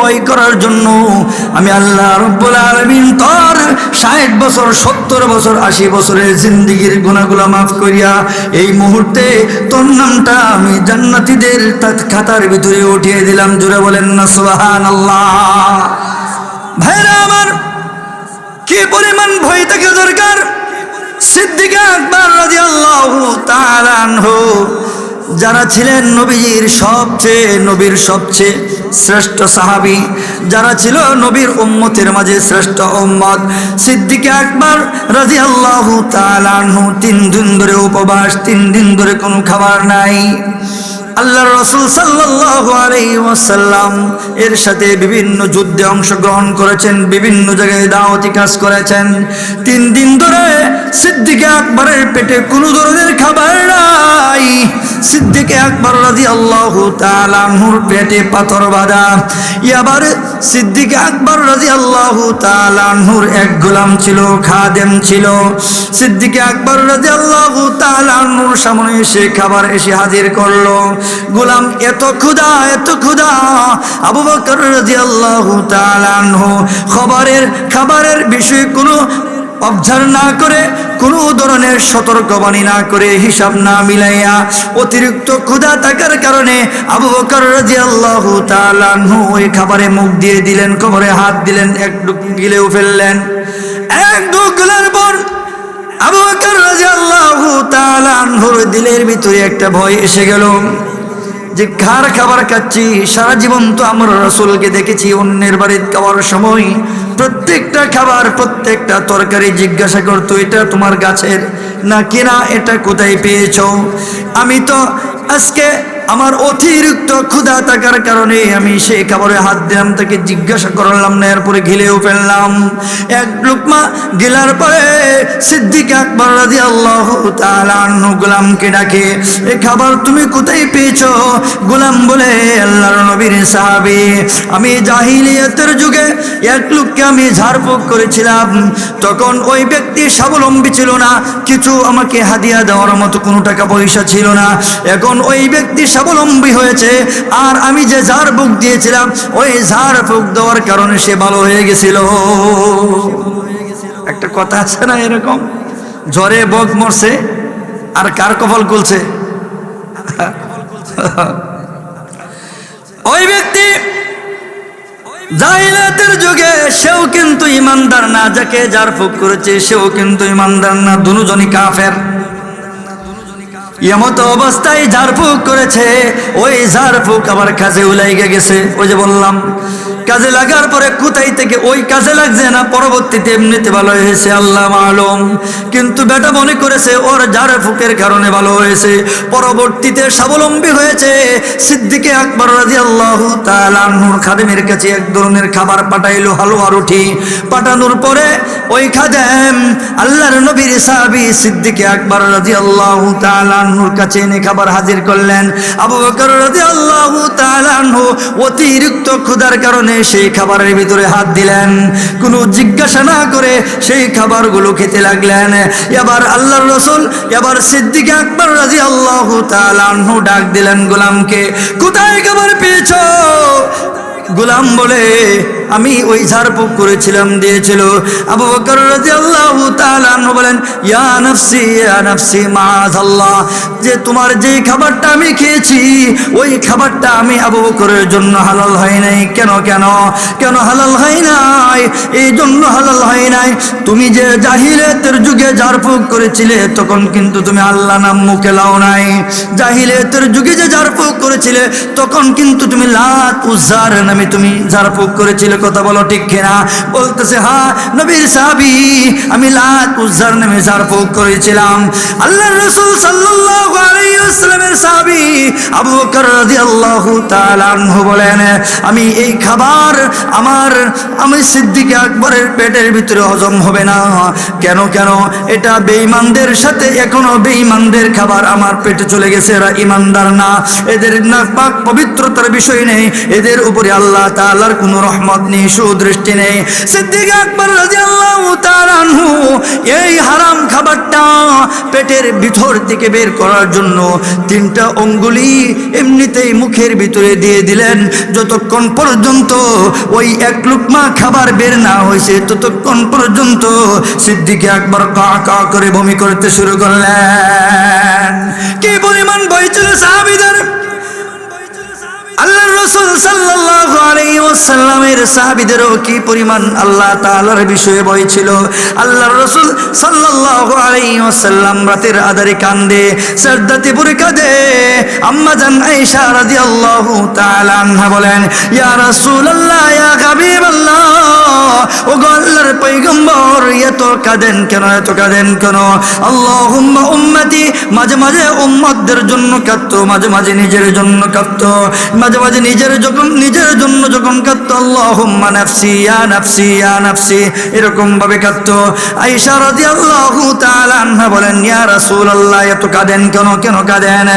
ভয় করার জন্য আমি আল্লাহ রাব্বুল আলামিন তোর 60 বছর 70 বছর 80 বছরের জিন্দেগির গুনাহগুলো মাফ করিয়া এই মুহূর্তে তোর নামটা আমি জান্নাতীদের খাতার ভিতরে উঠিয়ে দিলাম। জোরে বলেন না সুবহানাল্লাহ। ভাইরা আমার, কি পরিমাণ ভয় থাকা দরকার। সিদ্দিক আকবর রাদিয়াল্লাহু তাআলা আনহু যারা ছিলেন নবীর সবচেয়ে শ্রেষ্ঠ সাহাবী, যারা ছিল নবীর উম্মতের মাঝে শ্রেষ্ঠ উম্মত, সিদ্দিক আকবর রাদিয়াল্লাহু তাআলা আনহু 3 দিন ধরে উপবাস, 3 দিন ধরে কোনো খাবার নাই। আল্লাহর রাসূল সাল্লাল্লাহু আলাইহি ওয়াসাল্লাম এর সাথে বিভিন্ন যুদ্ধে অংশগ্রহণ করেছেন, বিভিন্ন জায়গায় দাওয়াতি কাজ করেছেন। 3 দিন ধরে সিদ্দিক আকবরের পেটে কোনো ধরনের খাবার নাই। সিদ্দিক আকবর রাদিয়াল্লাহু তাআলা আনহুর পেটে পাথর বাঁধা। এবার সিদ্দিক আকবর রাদিয়াল্লাহু তাআলা আনহুর এক গোলাম ছিল, খাদেম ছিল। সিদ্দিক আকবর রাদিয়াল্লাহু তাআলা আনহুর সামনে এসে খাবার এসে হাজির করলো। গোলাম এত ক্ষুধা, আবু বকর রাদিয়াল্লাহু তাআলা আনহু খাবারের বিষয়ে কোনো অবজার্ভ না করে, কোনো ধরনের সতর্কবাণী না করে, হিসাব না মিলাইয়া অতিরিক্ত ক্ষুধা থাকার কারণে আবু বকর রাদিয়াল্লাহু তাআলা আনহু ওই খাবারে মুখ দিয়ে দিলেন, কোমরে হাত দিলেন, একটু গিলেও ফেললেন। একটু গিলার পর আবু বকর রাদিয়াল্লাহু তাআলা আনহুর দিলের ভিতরে একটা ভয় এসে গেল যে কার খাবার খাচ্ছি। সারা জীবন তো আমার রাসূলকে দেখেছি অন্যের বাড়িতে খাওয়ার সময় প্রত্যেকটা খাবার, প্রত্যেকটা তরকারি জিজ্ঞাসা করতো, এটা তোমার গাছের না কিনা, এটা কোথায় পেয়েছো। আমি তো আজকে আমার অতিরিক্ত ক্ষুধা থাকার কারণে আমি সেই খাবারে হাত দিলাম, তাকে জিজ্ঞাসা করলাম না, এরপরে গিলেও ফেললাম। এক লুকমা গিলার পরে সিদ্দিক আকবর রাদিয়াল্লাহু তাআলা আনহু গোলামকে ডাকে, এই খাবার তুমি কোথায় পেয়েছো? গোলাম বলে, আল্লাহর নবীর সাহাবী, আমি জাহিলিয়াতের যুগে এক লোককে আমি ঝাড়ফুঁক করেছিলাম, তখন ওই ব্যক্তি স্বাবলম্বী ছিল না, কিছু আমাকে হাদিয়া দেওয়ার মতো কোনো টাকা পয়সা ছিল না। এখন ওই ব্যক্তি স্বাবলম্বী হয়েছে, আর আমি যে ঝাড়ফুঁক দিয়েছিলাম ওই ঝাড়ফুঁক দেওয়ার কারণে সে ভালো হয়ে গেছিল। একটা কথা আছে না এরকম, জ্বরে বক মরছে আর কার কপাল খুলছে? ওই ব্যক্তি জাহিলিয়াতের যুগে সেও কিন্তু ইমানদার না, যাকে ঝাড়ফুঁক করেছে সেও কিন্তু ইমানদার না, দুজনই কাফের। এমত অবস্থায় ঝাড়ফুঁক করেছে, ওই ঝাড়ফুঁক আবার কাজে উলাইগে গেছে। ওই যে বললাম, কাজে লাগার পরে কোথায় থেকে ওই কাজে লাগছে না, পরবর্তীতে এমনিতে ভালো হয়েছে আল্লাহ মালুম, কিন্তু বেটা মনে করেছে ওর ঝাড়ফুঁকের কারণে ভালো হয়েছে, পরবর্তীতে স্বাবলম্বী হয়েছে। সিদ্দিক আকবর রাদিয়াল্লাহু তাআলা আনহুর খাদেমের কাছে এক ধরনের খাবার পাঠাইলো, হালুয়া রুটি। পাঠানোর পরে ওই খাদেম আল্লাহর নবীর সাহাবী সিদ্দিক আকবর রাদিয়াল্লাহু তাআলা আনহুর কাছে এনে খাবার হাজির করলেন। আবু বকর রাদিয়াল্লাহু তাআলা আনহু অতিরিক্ত ক্ষুধার কারণে সেই খাবারের ভিতরে হাত দিলেন, কোনো জিজ্ঞাসা না করে সেই খাবারগুলো খেতে লাগলেন। এবার আল্লাহর রাসূল, এবার সিদ্দিক আকবর রাদিয়াল্লাহু তাআলা আনহু ডাক দিলেন গোলামকে, কোথায় খাবার পেয়েছো? গোলাম বলে, আমি ওই ঝাড়ফুঁক করেছিলাম, দিয়েছিল। আবু বকর রাদিয়াল্লাহু তাআলা আনহু বলেন, ইয়া নাফসি মাআযাল্লাহ, যে তোমার যেই খাবারটা আমি খেয়েছি ওই খাবারটা আমি আবু বকরের জন্য হালাল হয় নাই। কেন হালাল হয় নাই? এই জন্য হালাল হয় নাই, তুমি যে জাহিলিয়াতের যুগে ঝাড়ফুঁক করেছিলে তখন কিন্তু তুমি আল্লাহ নাম মুখে লাও নাই। জাহিলিয়াতের যুগে যে ঝাড়ফুঁক করেছিলে তখন কিন্তু তুমি লাত উজ্জার নামে তুমি ঝাড়ফুঁক করেছিলে। কথা বলো ঠিক কিনা? বলতেছে, হ্যাঁ নবীর সাহাবী, আমি লাত উজ্জার নামে ঝাড়ফুঁক করেছিলাম। আল্লাহর রাসূল সাল্লাল্লাহু আলাইহি ওয়াসাল্লামের সাহাবী আবু বকর রাদিয়াল্লাহু তাআলা আনহু বলেন, আমি এই খাবার আমি সিদ্দিক আকবরের পেটের ভিতরে হজম হবে না। কেন? এটা বেঈমানদের সাথে, এখনো বেঈমানদের খাবার আমার পেটে চলে গেছে, এরা ইমানদার না, এদের নাক পাক পবিত্রতার বিষয় নেই, এদের উপরে আল্লাহ তাআলার কোনো রহমত নেই, সুদৃষ্টি নেই। সিদ্দিক আকবর রাদিয়াল্লাহু তাআলা আনহু এই হারাম খাবারটা পেটের ভিতর থেকে বের করার জন্য 3টা আঙ্গুলি এমনিতেই মুখের ভিতরে দিয়ে দিলেন। যতক্ষণ পর্যন্ত ওই 1 লুকমা খাবার বের না হয়েছে ততক্ষণ পর্যন্ত সিদ্দিক আকবর কা কা করে বমি করতে শুরু করলেন। কি পরিমাণ ভয় ছিল সাহাবীদের! আল্লাহর রাসূল সাল্লাল্লাহু আলাইহি ওয়াসাল্লামের সাহাবীদেরও কি পরিমাণ আল্লাহ তাআলার বিষয়ে ভয় ছিল। আল্লাহর রাসূল সাল্লাল্লাহু আলাইহি ওয়াসাল্লাম রাতের আধারে কান্দে, সিজদাতে পড়ে কাঁদে। আম্মা জান আয়েশা রাদিয়াল্লাহু তাআলা আনহা বলেন, ইয়া রাসূলুল্লাহ, ইয়া হাবিবাল্লাহ, ও গো আল্লাহর পয়গম্বর, এত কাঁদেন কেন, এত কাঁদেন কেন? আল্লাহুম্মা উম্মতি, মাঝে মাঝে উম্মতদের জন্য কাঁদতো, মাঝে মাঝে নিজের জন্য কাঁদতো, মাঝে মাঝে নিজের জন্য যখন কাঁদতো আল্লাহুম্মা নাফসি ইয়া নাফসি ইয়া নাফসি, এরকম ভাবে কাঁদতো। আয়েশা রাদিয়াল্লাহু তাআলা আনহা বলেন, ইয়া রাসূলুল্লাহ, এত কাঁদেন কেন, কেন কাঁদেন?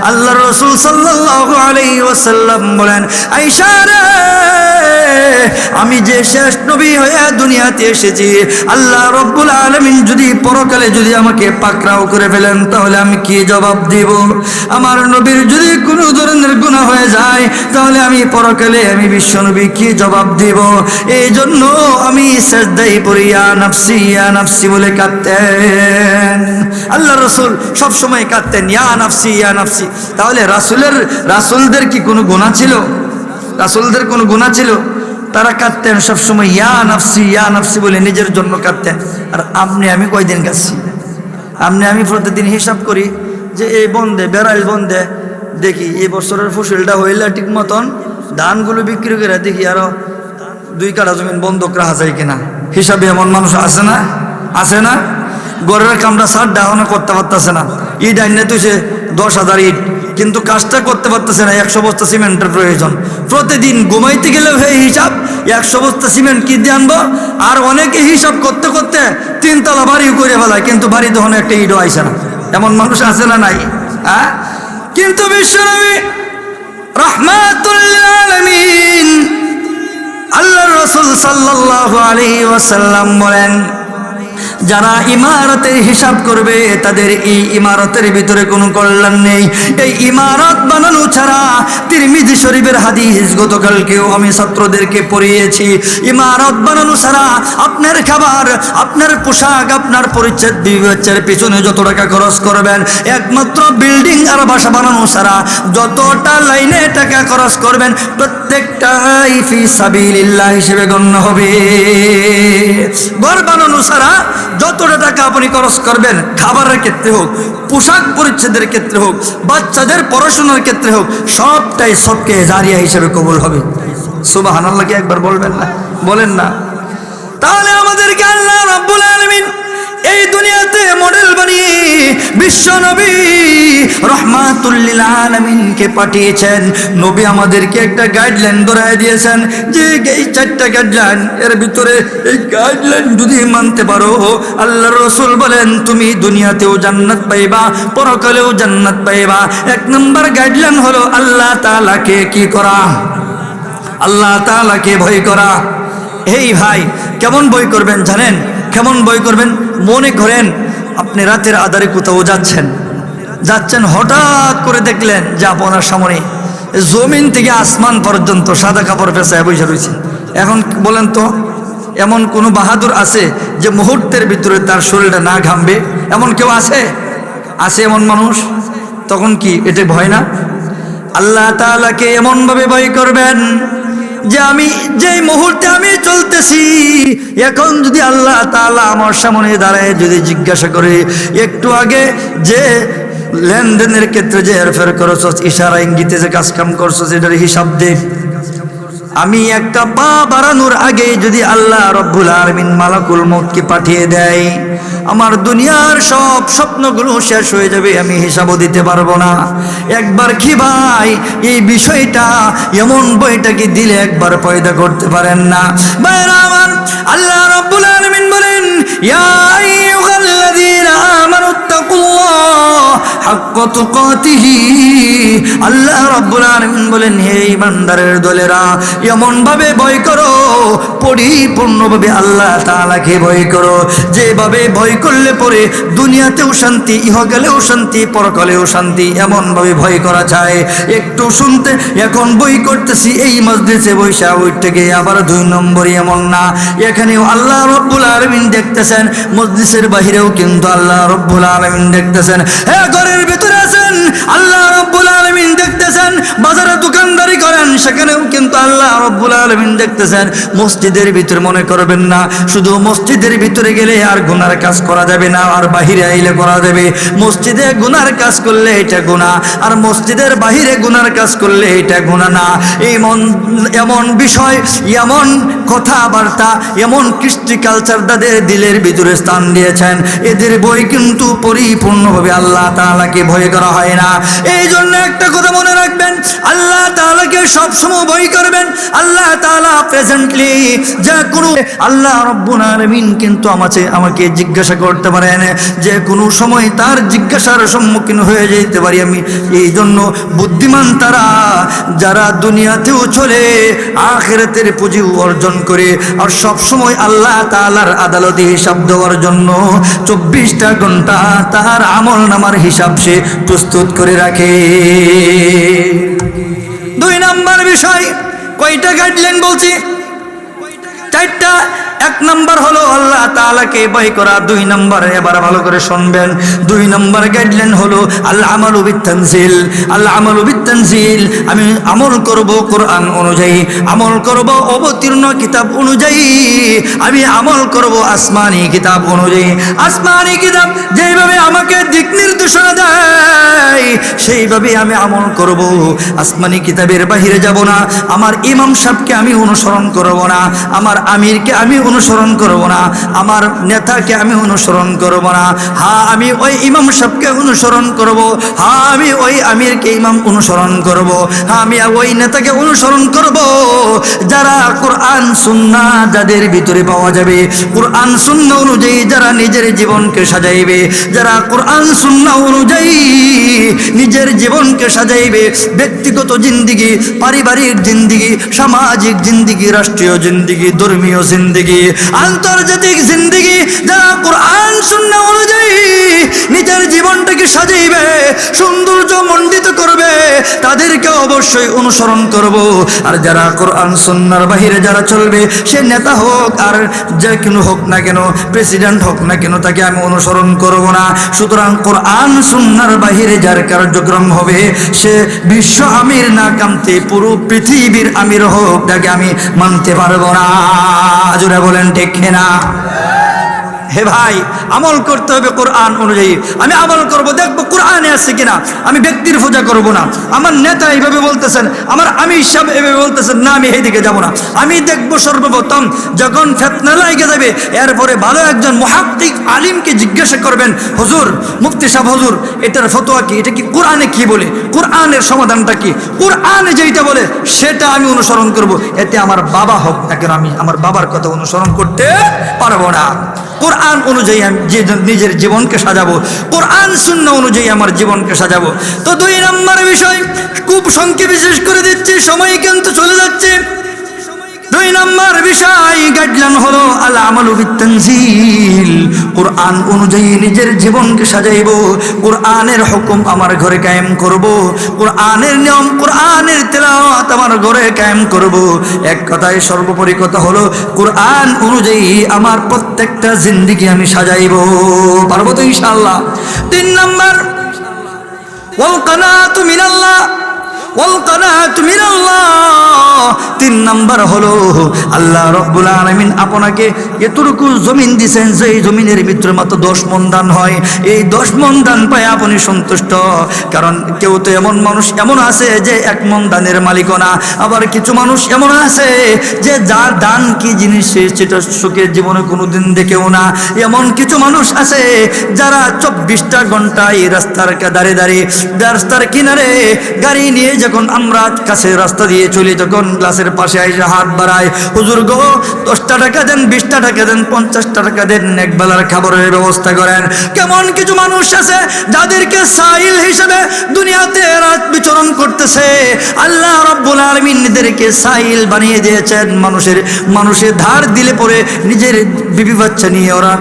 আল্লাহর রাসূল সাল্লাল্লাহু আলাইহি ওয়াসাল্লাম বলেন, আয়েশা রে, আমি যে শেষ নবী হয়ে দুনিয়াতে এসেছি, আল্লাহ রাব্বুল আলামিন যদি পরকালে যদি আমাকে পাকড়াও করে ফেলেন তাহলে আমি কি জবাব দিব? আমার নবীর যদি কোনো ধরনের গুনাহ হয়ে যায় তাহলে আমি পরকালে আমি বিশ্বনবী কি জবাব দিব? এই জন্য আমি সিজদায় পড়ে ইয়া নাফসি ইয়া নাফসি বলে কাঁদতেন। আল্লাহ রাসূল সব সময় কাঁদতেন ইয়া নাফসি ইয়া নাফসি। তাহলে রাসূলদের কি কোনো গুনাহ ছিল? রাসূলদের কোনো গুনাহ ছিল? তারা কাঁদতেন সবসময় ইয়া নাফসি বলে নিজের জন্য কাঁদতেন। আর আমি কয়দিন কাঁদছি? আমি প্রতিদিন হিসাব করি যে এই বন্ধে বেড়াইল বন্ধে দেখি এই বছরের ফসলটা হইলে ঠিক মতন ধানগুলো বিক্রি করে দেখি আরো 2 কাঠা জমিন বন্ধক রাখা যায় কিনা। হিসাবে এমন মানুষ আছে না? আছে না? গড়ের কামটা সারটা এখনো করতে পারতেছে না, ইট আইনে তুইছে 10,000 ইট, কিন্তু কাজটা করতে পারতেছে না। 100 বস্তা সিমেন্টের প্রয়োজন। প্রতিদিন ঘুমাইতে গেলে এই হিসাব 100 বস্তা সিমেন্ট কি দিয়ে আনবো। আর অনেকে হিসাব করতে করতে 3 তলা বাড়ি করে ফেলায়, কিন্তু বাড়ি তখন একটা ইটও আইসে না। এমন মানুষ আছে না নাই? হ্যাঁ, কিন্তু বিশ্বনবী রাহমাতুল লিল আলামিন আল্লাহর রাসূল সাল্লাল্লাহু আলাইহি ওয়াসাল্লাম বলেন, যারা ইমারতের হিসাব করবে তাদের এই ইমারতের ভিতরে কোনো কল্যাণ নেই। এই ইমারত বানানো ছাড়া, তিরমিজি শরীফের হাদিস গতকালকেও আমি ছাত্রদেরকে পড়িয়েছি, ইমারত বানানো ছাড়া আপনার খাবার, আপনার পোশাক, আপনার পরিচ্ছদ বিবেচের পিছনে যত টাকা খরচ করবেন, একমাত্র বিল্ডিং আর বাসা বানানো ছাড়া যতটা লাইনে টাকা খরচ করবেন প্রত্যেকটাই ফি সাবিলিল্লাহ হিসেবে গণ্য হবে। ঘর বানানো ছাড়া যতটা টাকা আপনি খরচ করবেন, খাবারের ক্ষেত্রে হোক, পোশাক পরিচ্ছদের ক্ষেত্রে হোক, বাচ্চাদের পড়াশোনার ক্ষেত্রে হোক, সবটাই সদকা জারিয়া হিসেবে কবুল হবে। সুবহানাল্লাহ, কি একবার বলবেন না? বলেন না? তাহলে আমাদেরকে আল্লাহ রাব্বুল আলামিন এই দুনিয়াতে মডেল বানিয়ে বিশ্ব নবী রাহমাতুল লিল আলামিনকে পাঠিয়েছেন। নবী আমাদেরকে একটা গাইডলাইন ধরায় দিয়েছেন যে এই 4টা গাইডলাইন, এর ভিতরে এই গাইডলাইন যদি মানতে পারো, আল্লাহর রাসূল বলেন তুমি দুনিয়াতেও জান্নাত পাইবা, পরকালেও জান্নাত পাইবা। 1 নম্বর গাইডলাইন হলো আল্লাহ তাআলাকে কি করা? আল্লাহ তাআলাকে ভয় করা। এই ভাই, কেমন ভয় করবেন জানেন? কেমন ভয় করবেন? মনে করেন আপনি রাতের আধারে কোথাও যাচ্ছেন, হঠাৎ করে দেখলেন যে আপনার সামনে জমিন থেকে আসমান পর্যন্ত সাদা কাপড় পেঁচায় বসে রয়েছে। এখন বলেন তো, এমন কোনো বাহাদুর আছে যে মুহূর্তের ভিতরে তার শরীরটা না ঘামবে? এমন কেউ আছে? আছে এমন মানুষ? তখন কি এটা ভয় না? আল্লাহ তাআলাকে এমনভাবে ভয় করবেন যে আমি যেই মুহূর্তে আমি চলতেছি, এখন যদি আল্লাহ তাআলা আমার সামনে দাঁড়ায় যদি জিজ্ঞাসা করে, একটু আগে যে লেনদেনের ক্ষেত্রে যে হেরফের করছো, ইশারা ইঙ্গিতে যে কাজকাম করছো, সেটার হিসাব দে। আমি একটা পা বাড়ানোর আগে যদি আল্লাহ রব্বুল আলামিন মালাকুল মউতকে পাঠিয়ে দেয়, আমার দুনিয়ার সব স্বপ্নগুলো শেষ হয়ে যাবে, আমি হিসাবও দিতে পারবো না। একবার কি ভাই এই বিষয়টা, এমন বইটাকে দিলে একবার পয়দা করতে পারেন না? ভাইরা আমার, আল্লাহ রব্বুল আলামিন বলেন, ইয়া আইয়ুহাল্লাযীনা আমানুত্তাকুল্লাহ, হাক্কা তুকাতিহি। আল্লাহ রাব্বুল আলামিন বলেন, হে ইমানদারের দলেরা, এমন ভাবে ভয় করো, পরিপূর্ণভাবে আল্লাহ তাআলাকে ভয় করো, যেভাবে ভয় করলে পরে দুনিয়াতেও শান্তি, ইহকালেও শান্তি, পরকালেও শান্তি, এমন ভাবে ভয় করা চায়। একটু শুনতে এখন বই করতেছি এই মজলিসে বৈশা উঠতে গিয়ে আবার 2 নম্বরই এমন না, এখানেও আল্লাহ রব্বুল আলামিন দেখতেছেন, মজলিসের বাহিরেও কিন্তু আল্লাহ রব্বুল আলামিন দেখতেছেন। হ্যাঁ, ঘরের ভিতরে আছেন, আল্লাহ রব্বুল আলামিন দেখতেছেন। বাজারে দোকানদারি করেন, সেখানেও কিন্তু আল্লাহ রব্বুল আলামিন দেখতেছেন। মসজিদের ভিতরে মনে করবেন না শুধু মসজিদের ভিতরে গেলে আর গুনার কাজ করা যাবে না, আর বাহিরে আইলে করা যাবে। মসজিদে গুনার কাজ করলে এটা গুনাহ, আর মসজিদের বাহিরে গুনার কাজ করলে এটা গুনাহ না। এমন বিষয়, এমন কথাবার্তা, এমন কৃষ্টি কালচার তাদের দিলের ভিতরে স্থান দিয়েছেন, এদের বই কিন্তু পরিপূর্ণভাবে আল্লাহ তাআলাকে ভয় করা হয় না। এই জন্য একটা কথা মনে রাখবেন, আল্লাহ তাআলাকে সবসময় ভয় করবেন। আল্লাহ তাআলা প্রেজেন্টলি যে কোনো, আল্লাহ রব্বুল আলামিন কিন্তু আমাকে জিজ্ঞাসা করতে পারেন, যে কোনো সময় তার জিজ্ঞাসার সম্মুখীন হয়ে যেতে পারি আমি। এই জন্য বুদ্ধিমান তারা যারা দুনিয়াতেও চলে, আখিরাতের পুঁজিও অর্জন করে, আর সব সময় আল্লাহ তাআলার আদালতে হিসাব দেওয়ার জন্য 24টা ঘন্টা তার আমল নামার হিসাব সে প্রস্তুত করে রাখে। 2 নম্বর বিষয়, কয়টা গাইডলাইন বলছি? 4টা। 1 নম্বর হলো আল্লাহ তাআলাকে ভয় করা। 2 নম্বর, এবার ভালো করে শুনবেন, 2 নম্বর গাইডলাইন হলো আল আমালু বিত-তানজিল। আল আমালু বিত-তানজিল, আমি আমল করব কোরআন অনুযায়ী, আমল করব অবতীর্ণ কিতাব অনুযায়ী, আমি আমল করব আসমানি কিতাব অনুযায়ী। আসমানি কিতাব যেইভাবে আমাকে দিক নির্দেশনা দেয় সেইভাবে আমি আমল করব। আসমানি কিতাবের বাহিরে যাব না। আমার ইমাম সাহেবকে আমি অনুসরণ করব না, আমার আমিরকে আমি অনুসরণ করব না, আমার নেতাকে আমি অনুসরণ করব না। হ্যাঁ, আমি ওই ইমাম সাহেবকে অনুসরণ করব, হ্যাঁ আমি ওই আমিরকে ইমাম অনুসরণ করব, হ্যাঁ আমি ওই নেতাকে অনুসরণ করব যারা কোরআন সুন্নাহ যাদের ভিতরে পাওয়া যাবে, কোরআন সুন্নাহ অনুযায়ী যারা নিজের জীবনকে সাজাইবে, যারা কোরআন সুন্নাহ অনুযায়ী নিজের জীবনকে সাজাইবে, ব্যক্তিগত জিন্দিগি, পারিবারিক জিন্দিগি, সামাজিক জিন্দিগি, রাষ্ট্রীয় জিন্দিগি, ধর্মীয় জিন্দিগি, আন্তর্জাতিক জিন্দিগি, যারা কোরআন সুন্নাহ অনুযায়ী নিজের জীবনটাকে সাজাইবে, সৌন্দর্য মণ্ডিত করবে, তাদেরকে অবশ্যই অনুসরণ করব। আর যারা কোরআন সুন্নাহর বাহিরে যারা চলবে, সে নেতা হোক আর যে কোনো হোক না কেন, প্রেসিডেন্ট হোক না কেন, তাকে আমি অনুসরণ করব না। সুতরাং কোরআন সুন্নাহর বাহিরে যার কার্যক্রম হবে, সে বিশ্ব আমির না কামতে পুরো পৃথিবীর আমির হোক, তাকে আমি মানতে পারবো না। জোরে বলেন ঠিক না? হে ভাই, আমল করতে হবে কোরআন অনুযায়ী। আমি আমল করব, দেখবো কোরআনে আছে কিনা। আমি ব্যক্তির পূজা করব না। আমার নেতা এইভাবে বলতেছেন, আমার আমির সাহেব এইভাবে বলতেছেন, না আমি এইদিকে যাব না। আমি দেখবো সর্বপ্রথম যখন ফিতনা লাগে যাবে, এরপরে ভালো একজন মুহাক্কিক আলিমকে জিজ্ঞাসা করবেন, হুজুর, মুফতি সাহেব হুজুর, এটার ফতোয়া কি, এটা কি কোরআনে কি বলে, কোরআনের সমাধানটা কি, কোরআনে যেটা বলে সেটা আমি অনুসরণ করব। এতে আমার বাবা হোক না কেন, আমি আমার বাবার কথা অনুসরণ করতে পারবো না। কোরআন অনুযায়ী আমি নিজের জীবনকে সাজাবো, কোরআন সুন্নাহ অনুযায়ী আমার জীবনকে সাজাবো। তো 2 নম্বর বিষয়, খুব সংক্ষেপে শেষ করে দিচ্ছি, সময় কিন্তু চলে যাচ্ছে। 2 নম্বর বিষয় গাইডলাইন হলো আল আমালু বিত-তানজিল। কোরআন অনুযায়ী নিজের জীবনকে সাজাইবো, কোরআনের হুকুম আমার ঘরে কায়েম করব, কোরআনের নিয়ম, কোরআনের তেলাওয়াত আমার ঘরে কায়েম করব। এক কথায় সর্বোপরি কথা হলো কোরআন অনুযায়ী আমার প্রত্যেকটা জিন্দেগি আমি সাজাইবো। পারবো তো ইনশাআল্লাহ? 3 নম্বর, ওয়াল কানাতু মিনাল্লাহ, ওয়াল কানাতু মিনাল্লাহ। 3 নম্বর হলো আল্লাহ রাব্বুল আলামিন আপনাকে এতটুকু জমিন দিয়েছেন, যে জমিনের ভিতরে মাত্র 10 মণ ধান হয়। এই 10 মণ ধান পায় আপনি সন্তুষ্ট? কারণ কেউ তো এমন মানুষ এমন আছে যে 1 মণ ধানের মালিকও না। আবার কিছু মানুষ এমন আছে যে যার ধান কি জিনিস সেটা সুখের জীবনে কোনোদিন দেখেও না। এমন কিছু মানুষ আছে যারা 24টা ঘন্টা এই রাস্তার ধারে ধারে, রাস্তার কিনারে গাড়ি নিয়ে যখন আমরা কাছে রাস্তা দিয়ে চলি, তখন গ্লাসের পাশে এসে হাত বাড়ায়, হুজুর গো 10টা টাকা দেন, 20টা টাকা দেন, 50টা টাকা দেন, একবেলার খাবারের ব্যবস্থা করেন। কেমন কিছু মানুষ আছে যাদেরকে সাইল হিসেবে দুনিয়াতে রাত বিচরণ করতেছে। আল্লাহ রাব্বুল আলামিন এদেরকে সাইল বানিয়ে দিয়েছেন। মানুষের ধার দিলে পরে নিজের বিবি বাচ্চা নিয়ে ওরা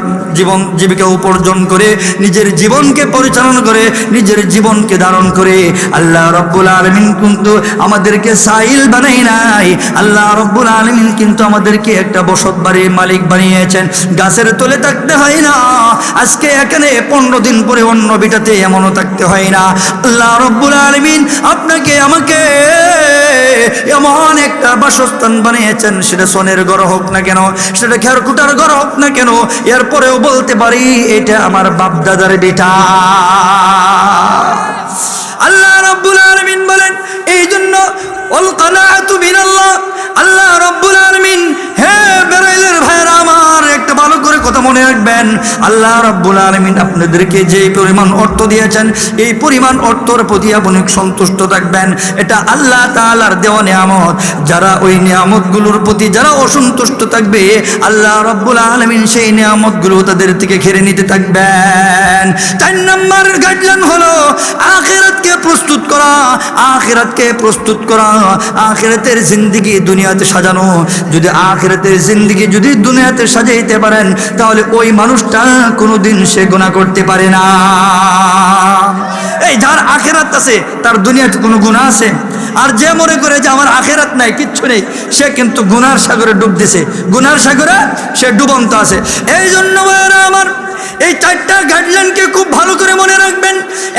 জীবিকা উপার্জন করে, নিজের জীবনকে পরিচালনা করে, নিজের জীবনকে ধারণ করে। আল্লাহ রাব্বুল আলামিন কিন্তু আমাদেরকে সাইল বানাই নাই, আল্লাহ রাব্বুল আলামিন কিন্তু আমাদেরকে একটা বসত বাড়ির মালিক বানিয়েছেন। গাছের তলে থাকতে হয় না, আজকে এখানে 15 দিন পরে অন্য বিটাতে এমনও থাকতে হয় না। আল্লাহ রাব্বুল আলামিন আপনাকে আমাকে এমন একটা বাসস্থান বানিয়েছেন, সেটা সোনের ঘর হোক না কেন, সেটা খেরকুটার ঘর হোক না কেন, এরপরেও বলতে পারি এটা আমার বাপ দাদার বেটা। আল্লাহ রাব্বুল আলামিন বলেন, এই জন্য ওয়াল কানাআতু বিনাল্লাহ, আল্লাহ রাব্বুল আলামিন, হে বেরাইলের ভাইরা আমার, একটা ভালো করে কথা মনে রাখবেন, আল্লাহ রাব্বুল আলামিন আপনাদেরকে যে পরিমাণ অর্থ দিয়েছেন, এই পরিমাণ অর্থের প্রতি আপনি সন্তুষ্ট থাকবেন। এটা আল্লাহ তাআলার দেওয়া নিয়ামত। যারা ওই নিয়ামতগুলোর প্রতি যারা অসন্তুষ্ট থাকবে, আল্লাহ রাব্বুল আলামিন সেই নিয়ামতগুলো তাদের থেকে ঘিরে নিতে থাকবেন। 4 নম্বর গাইডলাইন হলো আখিরাতকে প্রস্তুত করা, আখিরাতকে প্রস্তুত করা, আখিরাতের জিন্দেগি দুনিয়াতে সাজানো। যদি আখিরাতের জিন্দেগি যদি দুনিয়াতে সাজাইতে পারেন, তাহলে ওই মানুষটা কোনোদিন সে গুনাহ করতে পারে না। এই যার আখিরাত আছে তার দুনিয়াতে কোনো গুনাহ আছে? আর যে মনে করে যে আমার আখিরাত নাই, কিচ্ছু নেই, সে কিন্তু গুনার সাগরে ডুব দিছে, গুনার সাগরে সে ডুবন্ত আছে। এই জন্য ভাইরা আমার, এই 4টা গাইডলাইনকে খুব ভালো করে মনে রাখবেন।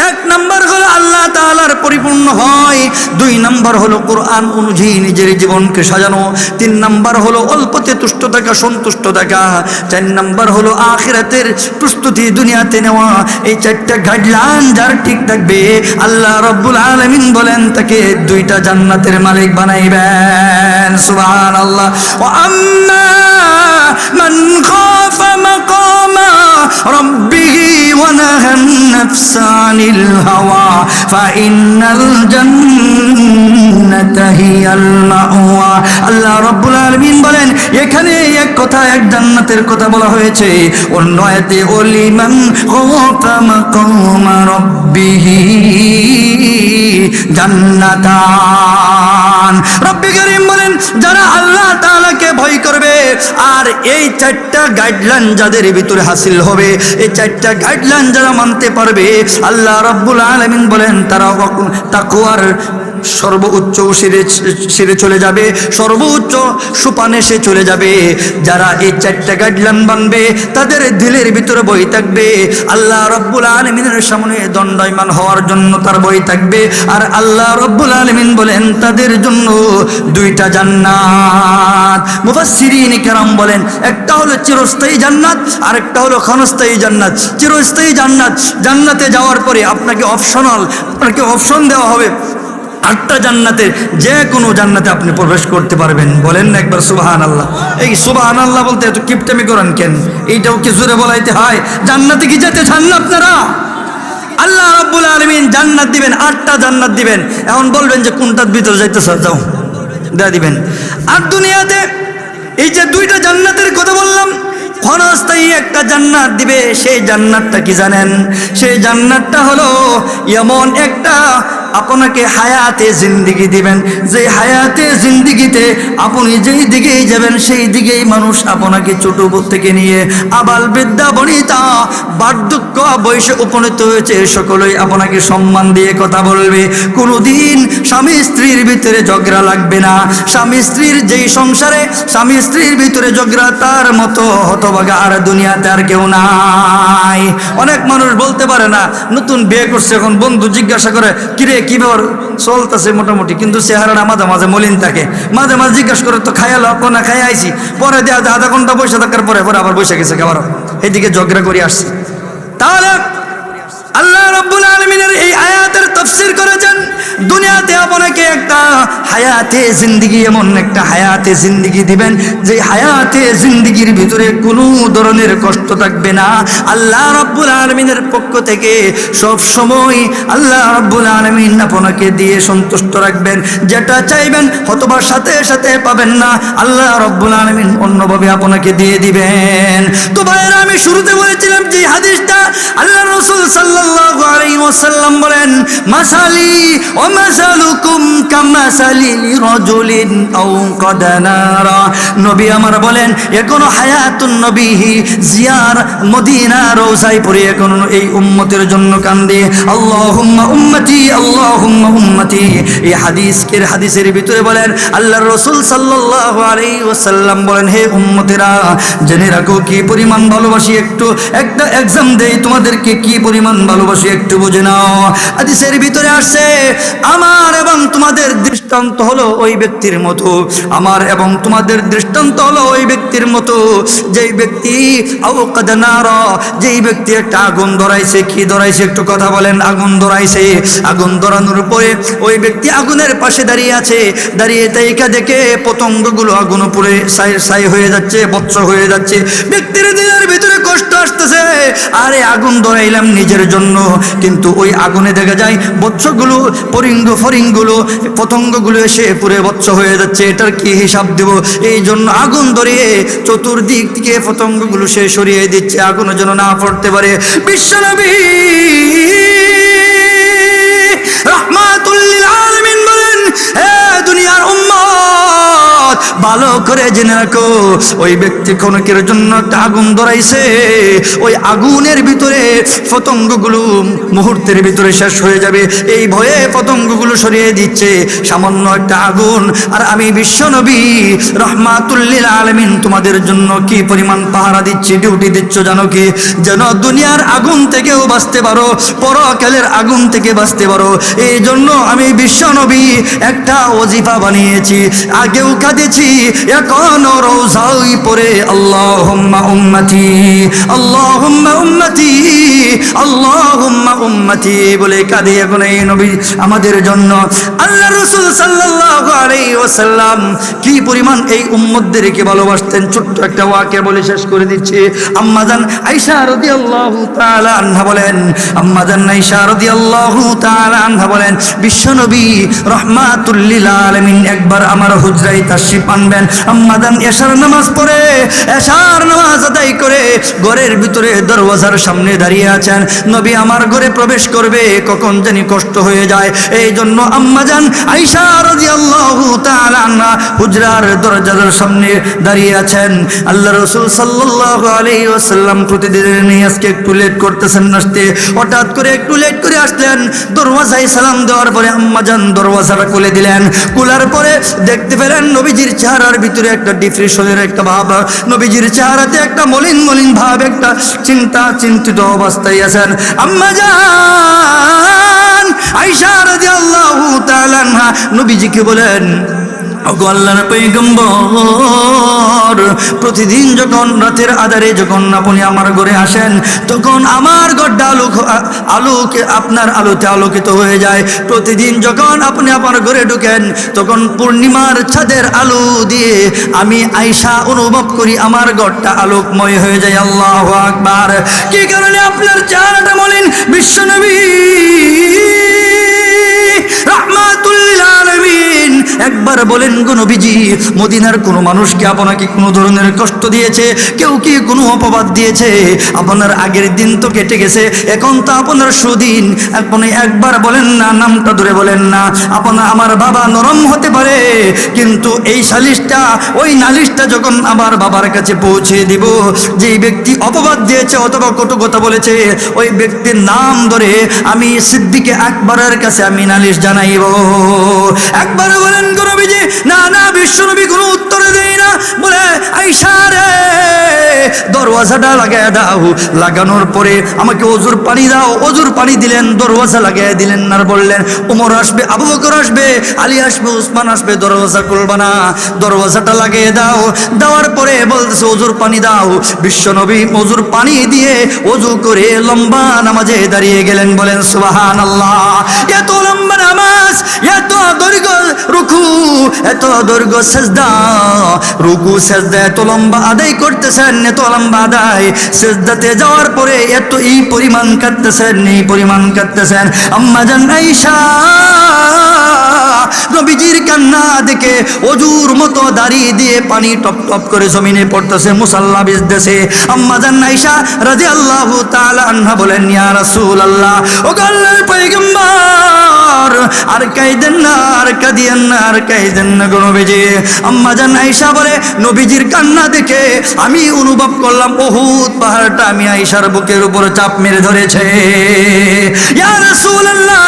1 নম্বর হলো আল্লাহ তাআলার পরিপূর্ণ হয়, 2 নম্বর হলো কোরআন অনুযায়ী নিজের জীবনকে সাজানো, 3 নম্বর হলো অল্পতে তুষ্ট থাকা, সন্তুষ্ট থাকা, 4 নম্বর হলো আখিরাতের প্রস্তুতি দুনিয়াতে নেওয়া। এই 4টা গাইডলাইন যার ঠিক থাকবে, আল্লাহ রাব্বুল আলামিন বলেন তাকে 2টা জান্নাতের মালিক বানাইবেন। সুবহানাল্লাহ। ওয়া আম্মা মান খাফা মাকামা রাব্বিহি ওয়া নাহান নাফসা আনিল হাওয়া ফাইন্নাল জান্নাতা হিয়াল মাওয়া। আল্লাহ রাব্বুল আলামিন বলেন, এখানে এক কথা, এক জান্নাতের কথা বলা হয়েছে। অন্য আয়াতে ওলিমান খাফা মাকামা রাব্বিহি জান্নাতান। রব্বি কারীম বলেন, যারা আল্লাহ তাআলাকে ভয় করবে আর এই 4টা গাইডলাইন যাদের ভিতরে হাসিল হবে, এই 4টা গাইডলাইন যারা মানতে পারবে, আল্লাহ রাব্বুল আলামিন বলেন তারা তাকওয়ার সর্বোচ্চ শিরে চলে যাবে, সর্বোচ্চ সুপানে সে চলে যাবে। যারা এই 4টা গাইডলাইন মানবে, তাদের দিলের ভিতরে ভয় থাকবে, আল্লাহ রাব্বুল আলামিনের সামনে দণ্ডায়মান হওয়ার জন্য তার ভয় থাকবে। আর আল্লাহ রাব্বুল আলামিন বলেন তাদের জন্য 2টা জান্নাত। মুফাসসিরিন কেরাম বলেন, একটা হলো চিরস্থায়ী জান্নাত, আর একটা হলো ক্ষণস্থায়ী জান্নাত। চিরস্থায়ী জান্নাত, জান্নাতে যাওয়ার পরে আপনাকে অপশন দেওয়া হবে 8টা জান্নাতের যে কোনো জান্নাতে আপনি প্রবেশ করতে পারবেন। বলেন না একবার সুবহানাল্লাহ। এই সুবহানাল্লাহ বলতে এত কিপটামি করেন কেন? এইটাও কি জোরে বলাইতে হয়? জান্নাতে কি যেতে চান না আপনারা? আল্লাহ রাব্বুল আলামিন জান্নাত দিবেন, 8টা জান্নাত দিবেন। এখন বলবেন যে কোনটার ভিতরে যাইতেছ, যাও দেয়া দিবেন। আর দুনিয়াতে এই যে 2টা জান্নাতের কথা বললাম, ক্ষণস্থায়ী একটা জান্নাত দিবে। সেই জান্নাতটা কি জানেন? সেই জান্নাতটা হলো এমন একটা আপনাকে হায়াতে জিন্দেগি দিবেন, যে হায়াতে জিন্দেগিতে আপনি যেই দিকেই যাবেন সেই দিকেই মানুষ আপনাকে ছোট থেকে নিয়ে আবাল বৃদ্ধা বনিতা বার্ধক্য বয়সে উপনীত হয়েছে, সকলেই আপনাকে সম্মান দিয়ে কথা বলবে। কোনোদিন স্বামী স্ত্রীর ভিতরে ঝগড়া লাগবে না। স্বামী স্ত্রীর যেই সংসারে স্বামী স্ত্রীর ভিতরে ঝগড়া, তার মতো হতভাগা আর দুনিয়াতে আর কেউ নাই। অনেক মানুষ বলতে পারে না, নতুন বিয়ে করছে, এখন বন্ধু জিজ্ঞাসা করে কিরে কি ব্যাপার, চলতেছে মোটামুটি, কিন্তু চেহারাটা মাঝে মাঝে মলিন থাকে। মাঝে মাঝে জিজ্ঞাসা করে তো খাইয়ালো না, খাই আইছি, পরে দেয়া আধা ঘন্টা বসে থাকার পরে আবার বসে গেছে খাবার, এদিকে ঝগড়া করে আসছে। তাহলে আল্লাহ রাব্বুল আলামিনের এই আয়াতের তাফসীর করেছেন, দুনিয়াতে আপনাকে একটা হায়াতে জিন্দেগি, এমন একটা হায়াতে জিন্দেগি দিবেন যে হায়াতে জিন্দেগির ভিতরে কোনো ধরনের কষ্ট থাকবে না। আল্লাহ রাব্বুল আলামিনের পক্ষ থেকে সব সময় আল্লাহ রাব্বুল আলামিন আপনাকে দিয়ে সন্তুষ্ট রাখবেন। যেটা চাইবেন হয়তোবা সাথে সাথে পাবেন না, আল্লাহ রাব্বুল আলামিন অন্যভাবে আপনাকে দিয়ে দিবেন। তো ভাইরা, আমি শুরুতে বলেছিলাম যে হাদিসটা আল্লাহ রাসূল সাল্লাল্লাহু আলাইহি ওয়াসাল্লাম বলেন, মাসালি ওয়া মাসালুকুম কামাসালি রাজুলিন আও কাদানারা। নবী আমার বলেন, এখনো হায়াতুন নবী জিয়ার মদিনা রওজায় পড়ে এখনো এই উম্মতের জন্য কান্দে, আল্লাহুম্মা উম্মতি আল্লাহুম্মা উম্মতি। এই হাদিসের ভিতরে বলেন আল্লাহর রাসূল সাল্লাল্লাহু আলাইহি ওয়াসাল্লাম বলেন, হে উম্মতেরা, জেনে রাখো কি পরিমাণ ভালোবাসি, একটু একটা এক্সাম দেই তোমাদেরকে, কি পরিমাণ ভালোবাসি একটু বুঝে নাও। হাদিসের ভিতরে আসছে, আমার এবং তোমাদের দৃষ্টান্ত হলো ওই ব্যক্তির মতো, আমার এবং তোমাদের দৃষ্টান্ত হলো ওই ব্যক্তির মতো যেই ব্যক্তি আওকাদা নারা, যেই ব্যক্তি একটা আগুন ধরাইছে। কি ধরাইছে একটু কথা বলেন? আগুন ধরাইছে। আগুন ধরানোর পরে ওই ব্যক্তি আগুনের পাশে দাঁড়িয়ে আছে, দাঁড়িয়ে তাইকা দেখে পতঙ্গগুলো আগুন উপরে ছাই হয়ে যাচ্ছে, বচ্চ হয়ে যাচ্ছে। ব্যক্তির দিলের ভিতরে কষ্ট আসতেছে, আরে আগুন ধরাইলাম নিজের জন্য, কিন্তু ওই আগুনে দেখা যায় বচ্চগুলো, ফরিংগুলো, পতঙ্গগুলো এসে পুরে বচ্চ হয়ে যাচ্ছে, এটার কি হিসাব দেব? এই জন্য আগুন ধরিয়ে চতুর্দিক থেকে পতঙ্গগুলো সে সরিয়ে দিচ্ছে, আগুন যেন না পড়তে পারে। বিশ্বনবী রাহমাতুল লিল আলামিন বলেন, হে দুনিয়ার উম্মত, ভালো করে জেনে রাখো, ওই ব্যক্তি ক্ষণিকের জন্য একটা আগুন ধরাইছে, ওই আগুনের ভিতরে পতঙ্গগুলো মুহূর্তের ভিতরে শেষ হয়ে যাবে, এই ভয়ে পতঙ্গগুলো সরিয়ে দিচ্ছে, সামান্য একটা আগুন। আর আমি বিশ্বনবী রাহমাতুল লিল আলামিন তোমাদের জন্য কি পরিমাণ পাহারা দিচ্ছি, ডিউটি দিচ্ছ জানো কি? যেন দুনিয়ার আগুন থেকেও বাঁচতে পারো, পরকালের আগুন থেকে বাঁচতে পারো। এই জন্য আমি বিশ্বনবী একটা ওজিফা বানিয়েছি, আগেও কাঁদেছি, এখনো রোজাই পড়ে আল্লাহুম্মা উম্মতি আল্লাহুম্মা উম্মতি আল্লাহুম্মা উম্মতি বলে কাঁদে এখন এই নবী আমাদের জন্য। আল্লাহ রাসূল সাল্লাল্লাহু আলাইহি ওয়াসাল্লাম কি পরিমাণ এই উম্মতদেরকে ভালোবাসতেন, ছোট্ট একটা ওয়াকিয়া বলে শেষ করে দিচ্ছি। আম্মাজান আয়েশা রাদিয়াল্লাহু তাআলা আনহা বলেন, আম্মাজান আয়েশা রাদিয়াল্লাহু তাআলা আনহা বলেন, বিশ্বনবী রাহমাতুল লিল আলামিন একবার আমার হুজরায় তাশরিফ আনবেন। আম্মাজান এশার নামাজ পড়ে, এশার নামাজ আদায় করে ঘরের ভিতরে দরওয়াজার সামনে দাঁড়িয়ে আছেন। নবী আমার ঘরে প্রবেশ করবে, কখন জানি কষ্ট হয়ে যায়, এই জন্য আম্মাজান আয়েশা রাদিয়াল্লাহু তাআলা আনহা হুজরার দরজার সামনে দাঁড়িয়ে আছেন। আল্লাহ রাসূল সাল্লাল্লাহু আলাইহি ওয়াসাল্লাম প্রতিদিন আজকে একটু লেট করতেছেন আসতে, হঠাৎ করে একটু লেট করে আসলেন। দরওয়াজায় সালাম দেওয়ার পরে আম্মাজান দরওয়াজাটা খুলে দিলেন। খোলার পরে দেখতে পেলেন নবীজির চেহারার ভিতরে একটা ডিপ্রেশনের একটা ভাব, নবীজির চেহারাতে একটা মলিন ভাব, একটা চিন্তিত অবস্থায় আছেন। আম্মাজান আয়েশা রাদিয়াল্লাহু তাআলা আনহা নবীজিকে বলেন, ওগো আল্লাহর পয়গম্বর, প্রতিদিন যখন রাতের আধারে যখন আপনি আমার ঘরে আসেন, তখন আমার ঘরটা আলোকে আপনার আলোতে আলোকিত হয়ে যায়। প্রতিদিন যখন আপনি আমার ঘরে ঢুকেন, তখন পূর্ণিমার ছাদের আলো দিয়ে আমি আয়েশা অনুভব করি আমার ঘরটা আলোকময় হয়ে যায়। আল্লাহু আকবার। কি কারণে আপনার চেহারাটা মলিন? বিশ্বনবী রাহমাতুল লিল আলামিন একবার বলেন, গো নবীজি, মদিনার কোনো মানুষকে আপনাকে কোনো ধরনের কষ্ট দিয়েছে? কেউ কি কোনো অপবাদ দিয়েছে? আপনার আগের দিন তো কেটে গেছে, এখন তো আপনার সুদিন, আপনি একবার বলেন না, নামটা ধরে বলেন না। আপনার আমার বাবা নরম হতে পারে, কিন্তু এই সালিশটা, ওই নালিশটা যখন আমার বাবার কাছে পৌঁছে দিব, যেই ব্যক্তি অপবাদ দিয়েছে অথবা কটু কথা বলেছে, ওই ব্যক্তির নাম ধরে আমি সিদ্দিকে আকবরের কাছে আমি নালিশ জানাইব। একবার বলেন, গো নবী নবীজি না না বিশ্ব নবী কোনো উত্তর দেয় না, বলে আয়েশা রে দরওয়াজাটা লাগায় দাও, লাগানোর পরে আমাকে ওজুর পানি দাও। ওজুর পানি দিলেন, দরওয়াজা লাগায় দিলেন। আর বললেন ওমর আসবে, আবু বকর আসবে, আলী আসবে, উসমান আসবে, দরওয়াজা খুলবা না, দরওয়াজাটা লাগিয়ে দাও। দেওয়ার পরে বলতেছে ওজুর পানি দাও। বিশ্ব নবী ওজুর পানি দিয়ে ওজু করে লম্বা নামাজে দাঁড়িয়ে গেলেন। বলেন সুবহানাল্লাহ। এত লম্বা নামাজ, এত দৈর্ঘ্য রুকু, এত দৈর্ঘ্য সেজদা, রুকু সেজদা এত লম্বা আদায় করতেছেন, এত লম্বা আদায়। সেজদাতে যাওয়ার পরে এত এই পরিমাণ কাঁদতেছেন, এই পরিমাণ কাঁদতেছেন। আম্মা জান আয়েশা নবীজির কান্না দেখে অজুর মতো দাঁড়িয়ে দিয়ে পানি টপ টপ করে জমিনে পড়তেছে, মুসাল্লা ভিজতেছে। আম্মা জান আয়েশা রাদিয়াল্লাহু তাআলা আনহা বলেন ইয়া রাসূলুল্লাহ, ও আল্লাহর পয়গম্বর আর কাইদেন না, আর কাঁদিয়েন না, আর কাইদেন না গো নবীজি। আম্মা জান আয়েশা বলে নবীজির কান্না দেখে আমি অনুভব করলাম উহুদ পাহাড়টা আমি আয়েশার বুকের উপরে চাপ মেরে ধরেছে। ইয়া রাসূলুল্লাহ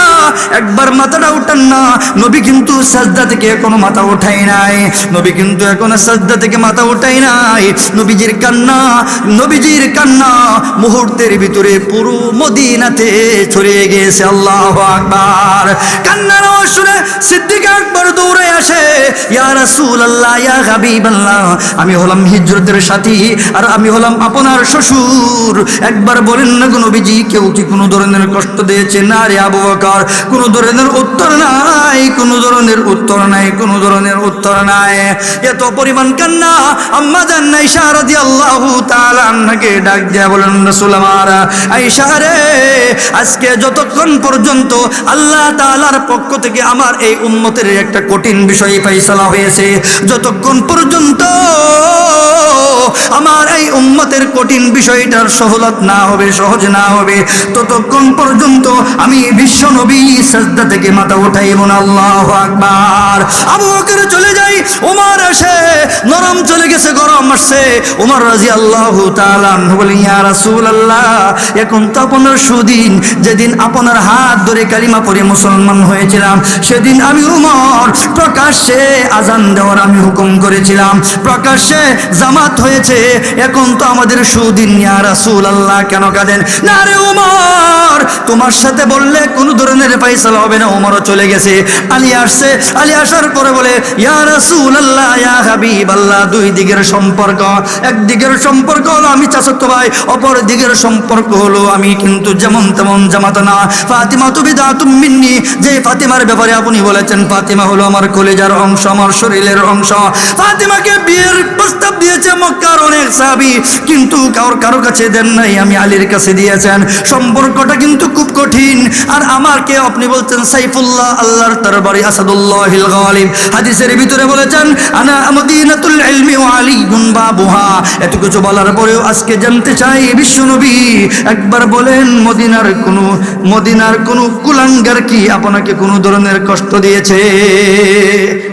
একবার মাথাটা উঠান না। নবী কিন্তু সাজদা থেকে এখনো মাথা উঠাই নাই, নবী কিন্তু এখনো সাজদা থেকে মাথা উঠাই নাই। নবীজির কান্না, নবীজির কান্না মুহূর্তের ভিতরে পুরো মদিনাতে ছড়িয়ে গেছে। আল্লাহু আকবার। কান্নার আওয়াজ শুনে সিদ্দিক আকবর দৌড়ে আসে, ইয়া রাসূলুল্লাহ, ইয়া হাবিবাল্লাহ, আমি হলাম হিজরতের সাথী আর আমি হলাম আপনার শ্বশুর। একবার বলেন না গো নবীজি, কেউ কি কোনো ধরনের কষ্ট দিয়েছে? না রে আবু বকর, কোনো ধরনের উত্তর নাই, কোনো ধরনের উত্তর নাই, কোনো ধরনের উত্তর নাই। এত পরিমাণ কান্না। আম্মা জান আয়েশা রাদিয়াল্লাহু তাআলা আনহাকে ডাক দিয়া বলেন রাসূল আমার, আয়েশা রে আজকে যতক্ষণ পর্যন্ত আল্লাহ তাআলার পক্ষ থেকে আমার এই উম্মতের একটা কঠিন বিষয় ফয়সালা হয়েছে, যতক্ষণ পর্যন্ত আমার এই উম্মতের কঠিন বিষয়টার সহলত না হবে, সহজ না হবে, ততক্ষণ পর্যন্ত আমি বিশ্ব নবী সাজদা থেকে মাথা উঠাইব না। আল্লাহু আকবার। আবু বকর চলে যাই, ওমর আসে, নরম চলে গেছে, গরম আসছে। ওমর রাদিয়াল্লাহু তাআলা আনহু বলেন ইয়া রাসূলুল্লাহ, এখন তো আপনার সুদিন, যেদিন আপনার হাত ধরে কালিমা পড়ে মুসলমান হয়েছিলাম, সেদিন আমি ওমর প্রকাশ্যে আজান দেওয়ার আমি হুকুম করেছিলাম, প্রকাশ্যে জামাত হয়েছে, এখন তো আমাদের সুদিন। ইয়া রাসূলুল্লাহ কেন কাঁদেন? না রে ওমর, তোমার সাথে বললে কোনো ধরনের ফয়সালা হবে না। ওমরও চলে গেছে। আলী আসছে, আলী আসার পরে বলে ইয়া রাসূলুল্লাহ, ইয়া হাবিবাল্লাহ, দুই দিকের সম্পর্ক, একদিকের সম্পর্ক হলো আমি চাচাতো ভাই, অপর দিকের সম্পর্ক হলো আমি কিন্তু যেমন তেমন জামাতা না। ফাতিমা তু বিদাতুম মিন্নি, যে ফাতিমার ব্যাপারে আপনি বলেছেন ফাতিমা হলো আমার কলিজার অংশ, আমার শরীরের অংশ। ফাতিমাকে বিয়ের প্রস্তাব দিয়েছে মক্কার অনেক সাহাবী, কিন্তু কারো কাছে দেন নাই, আমি আলীর কাছে দিয়েছেন। সম্পর্কটা কিন্তু খুব কঠিন। আর আমাকে আপনি বলছেন সাইফুল্লাহ, আল্লাহর দরবারে আসাদুল্লাহিল গালিব। হাদিসের ভিতরে বলেছেন আনা মদিনাতুল ইলমি ওয়া আলীউন বাবুহা। এত কিছু বলার পরেও আজকে জানতে চাই বিশ্বনবী একবার বলেন মদিনার কোনো কুলাঙ্গার কি আপনাকে কোনো ধরনের কষ্ট দিয়েছে?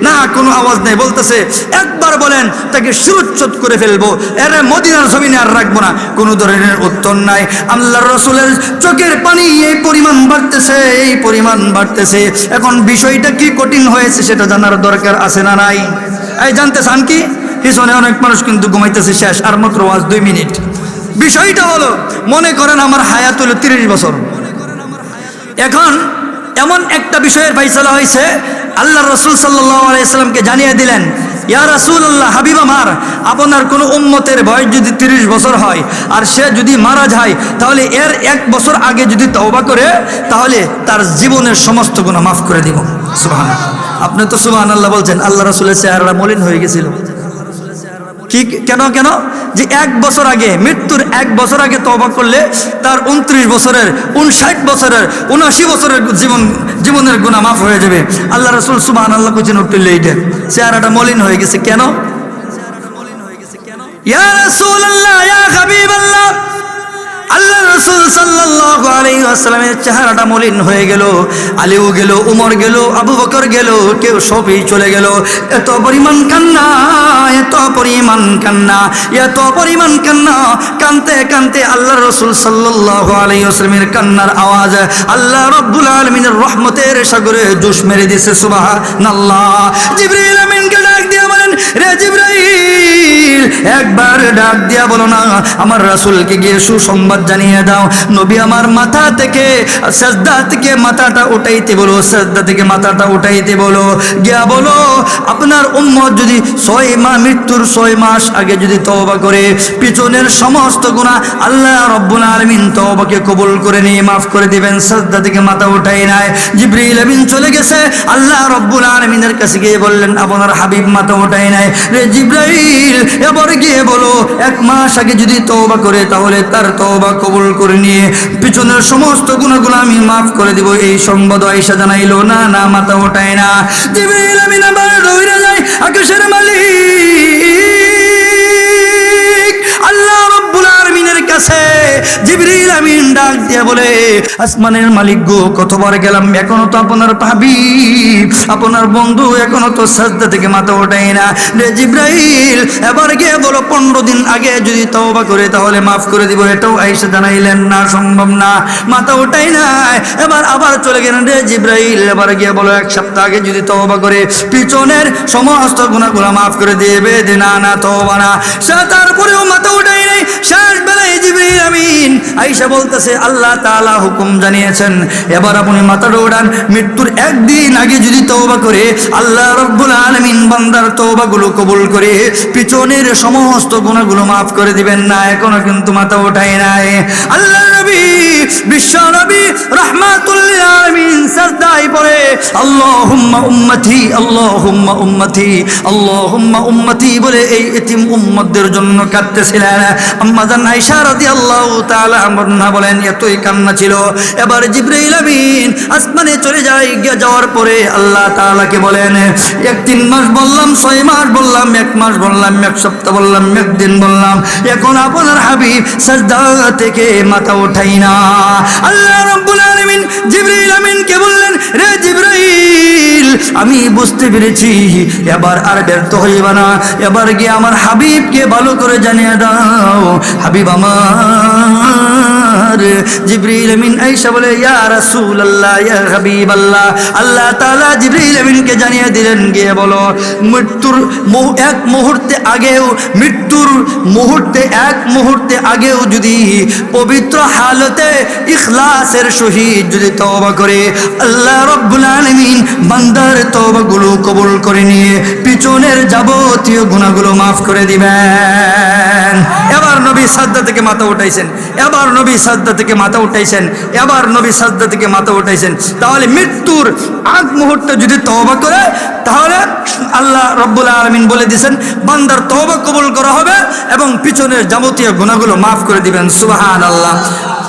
না, কোনো আওয়াজ নেই। বলতেছে একবার বলেন তাকে শিরোচ্ছেদ করে ফেলবো, এর মদিনার জমিনে আর রাখবো না। কোনো ধরনের উত্তর নাই। আল্লাহর রাসূলের চোখের পানি এই পরিমাণ বাড়তেছে, এই পরিমাণ বাড়তেছে। এখন বিষয়টা কি কঠিন হয়েছে সেটা জানার দরকার আছে না নাই? এই জানতে চান কি? পিছনে অনেক মানুষ কিন্তু ঘুমাইতেছে, শেষ আর মাত্র 2 মিনিট। বিষয়টা হলো, মনে করেন আমার হায়াত হলো 30 বছর। এখন এমন একটা বিষয়ের ফয়সালা হয়েছে, আল্লাহর রাসূল সাল্লাল্লাহু আলাইহি সাল্লামকে জানিয়ে দিলেন ইয়া রাসূলুল্লাহ, হাবিব আমার, আপনার কোনো উম্মতের বয়স যদি 30 বছর হয় আর সে যদি মারা যায়, তাহলে এর 1 বছর আগে যদি তওবা করে, তাহলে তার জীবনের সমস্ত গুনাহ মাফ করে দিব। সুবহানাল্লাহ। আপনি তো সুবহানাল্লাহ বলছেন, আল্লাহ রাসূলের চেহারাটা মলিন হয়ে গেছিল। কি কেন? যে 1 বছর আগে, মৃত্যুর 1 বছর আগে তওবা করলে তার 29 বছরের, 59 বছরের, 79 বছরের জীবনের গুনাহ মাফ হয়ে যাবে। আল্লাহ রাসূল সুবহানাল্লাহ কইছেন উঠলে এইটা চেহারাটা মলিন হয়ে গেছে। কেন? ইয়া রাসূলুল্লাহ, ইয়া হাবিবাল্লাহ, আল্লাহ রাসূল সাল্লাল্লাহু আলাইহি ওয়াসাল্লামের চেহারাটা মলিন হয়ে গেল। আলীও গেল, উমর গেল, আবু বকর গেল, কেউ সবই চলে গেল। এত পরিমাণ কান্না, এত পরিমাণ কান্না, এত পরিমাণ কান্না। কানতে কানতে আল্লাহ রাসূল সাল্লাল্লাহু আলাইহি ওয়াসাল্লামের কান্নার আওয়াজ আল্লাহ রাব্বুল আলামিনের রহমতের সাগরে জোশ মেরে দিয়েছে। সুবহানাল্লাহ। জিবরিল আমিনকে ডাক দিয়ে বলেন, রে জিবরাইল, একবার ডাক দিয়া বলো না, আমার রাসূলকে গিয়ে সুসংবাদ জানিয়ে দাও। নবী আমার মাথা থেকে, সাজদা থেকে মাথাটা উঠাইতে বলো, সাজদা থেকে মাথাটা উঠাইতে বলো। গিয়া বলো, আপনার উম্মত যদি 6 মাস, মৃত্যুর 6 মাস আগে যদি তওবা করে, পিছনের সমস্ত গুনাহ আল্লাহ রাব্বুল আলামিন তওবাকে কবুল করে নিয়ে মাফ করে দিবেন। সাজদা থেকে মাথা উঠাই নাই। জিবরিল আমিন চলে গেছে। আল্লাহ রাব্বুল আলামিনের কাছে গিয়ে বললেন, আপনার হাবিব মাথা উঠাই নাই। রে জিবরাইল, এবার গিয়ে বলো, 1 মাস আগে যদি তওবা করে, তাহলে তার তওবা কবুল করে নিয়ে পিছনের সমস্ত গুনাহগুলো আমি মাফ করে দিব। এই সংবাদ আয়েশা জানাইলো, না না, মাথা ওঠায় না। জিবরিল আমিন আবার দৌড়ে যায় আকাশের মালিক আল্লাহ রাব্বুল আলামিনের কাছে। জিবরিল আমিন ডাক দিয়ে বলে, আসমানের মালিক গো, কতবার গেলাম, এখনো তো আপনার হাবিব, আপনার বন্ধু এখনো তো সাজদা থেকে মাথা ওঠায় না। রে জিবরাইল, এবার গিয়ে বলো, 15 দিন আগে যদি তওবা করে, তাহলে মাফ করে দিব। এটাও আয়েশা জানাইলেন, না, সম্ভব না, মাথা ওঠাই নাই। এবার আবার চলে গেলেন। রে জিবরাইল, এবার গিয়ে বলো, 1 সপ্তাহ আগে যদি তওবা করে, পিছনের সমস্ত গুনাহগুলো মাফ করে দিবে। না না, তওবা না। তারপরেও মাথা ওঠাই নাই। শেষ বেলায় জিবরিল আমিন আয়েশা বলতেছে, আল্লাহ তাআলা হুকুম জানিয়েছেন, এবার আপনি মাথাটা ওঠান। মৃত্যুর 1 দিন আগে যদি তওবা করে, আল্লাহ রাব্বুল আলামিন বান্দার তওবাগুলো কবুল করে পিছনের সমস্ত গুনাহগুলো মাফ করে দিবেন। না, এখনো কিন্তু মাথা ওঠাই নাই। আল্লাহ নবী, বিশ্ব নবী রাহমাতুল লিল আলামিন সাজদায় পড়ে আল্লাহুম্মা উম্মতি, আল্লাহুম্মা উম্মতি, আল্লাহুম্মা উম্মতি বলে এই এতিম উম্মতদের জন্য কাঁদতেছিলেন। আম্মা জান আয়েশা রাদিয়াল্লাহু তাআলা আনহা বলেন, এতই কান্না ছিল। এবার জিবরাইল আমিন আসমানে চলে যায়। গিয়ে যাওয়ার পরে আল্লাহ তাআলাকে বলেন, 3 মাস বললাম, 6 মাস বললাম, 1 মাস বললাম, 1 সপ্তাহ বললাম, 1 দিন বললাম, এখন আপনার হাবিব সাজদা থেকে মাথা ওঠাই না। আল্লাহ রাব্বুল আলামিন জিবরাইল আমিনকে বললেন, রে জিবরাইল, আমি বুঝতে পেরেছি, এবার আর ব্যর্থ হইবা না। এবার গিয়ে আমার হাবিবকে ভালো করে জানিয়ে দাও। হাবিব আমার। জিবরিল আমিন আয়েশা বলে, ইয়া রাসূলুল্লাহ, ইয়া হাবিবাল্লাহ। আল্লাহ তাআলা জিবরিল আমিনকে জানিয়ে দিলেন, গিয়ে বলো, মৃত্যুর 1 মুহূর্তে আগেও, মৃত্যুর মুহূর্তে 1 মুহূর্তে আগেও যদি পবিত্র হালতে ইখলাসের সহিত যদি তওবা করে, আল্লাহ রাব্বুল আলামিন বান্দার তওবাগুলো কবুল করে নিয়ে পিছনের যাবতীয় গুনাহগুলো মাফ করে দিবেন। এবার নবী সাজদা থেকে মাথা উঠাইছেন, এবার নবী সাজদা থেকে মাথা উঠাইছেন, এবার নবী সাজদা থেকে মাথা উঠাইছেন। তাহলে মৃত্যুর 1 মুহূর্তে যদি তওবা করে, তাহলে আল্লাহ রাব্বুল আলামিন বলে দিয়েছেন, বান্দার তওবা কবুল করা হবে এবং পিছনের যাবতীয় গুনাহগুলো মাফ করে দিবেন। সুবহানাল্লাহ।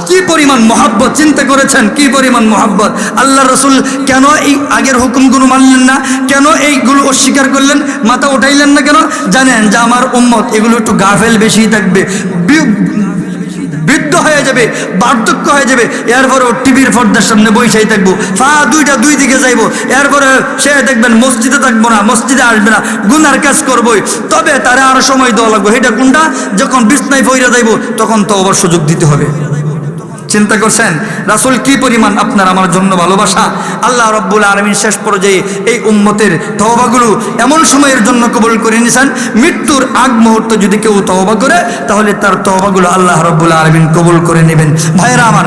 কি পরিমাণ মহব্বত, চিন্তা করেছেন কি পরিমাণ মহব্বত। আল্লাহ রাসূল কেন এই আগের হুকুমগুলো মানলেন না? কেন এইগুলো অস্বীকার করলেন, মাথা উঠাইলেন না কেন? জানেন যে আমার উম্মত এগুলো একটু গাফেল বেশি থাকবে, বৃদ্ধ হয়ে যাবে, বার্ধক্য হয়ে যাবে, এরপরে টিভির পর্দার সামনে বসেই থাকবো, পা দুইটা দুই দিকে যাইবো, এরপরে সে দেখবেন মসজিদে থাকবো না, মসজিদে আসবে না, গুনার কাজ করবোই। তবে তারা আরো সময় দেওয়া লাগবে। এটা কোনটা? যখন বিছনায় পইরা যাইবো, তখন তো আবার সুযোগ দিতে হবে। চিন্তা করছেন রাসূল কি পরিমাণ আপনার আমার জন্য ভালোবাসা। আল্লাহ রাব্বুল আলামিন শেষ পর্যায়ে এই উম্মতের তওবাগুলো এমন সময়ের জন্য কবুল করে নিয়েছেন, মৃত্যুর 1 মুহূর্তে যদি কেউ তওবা করে, তাহলে তার তওবাগুলো আল্লাহ রাব্বুল আলামিন কবুল করে নেবেন। ভাইরা আমার,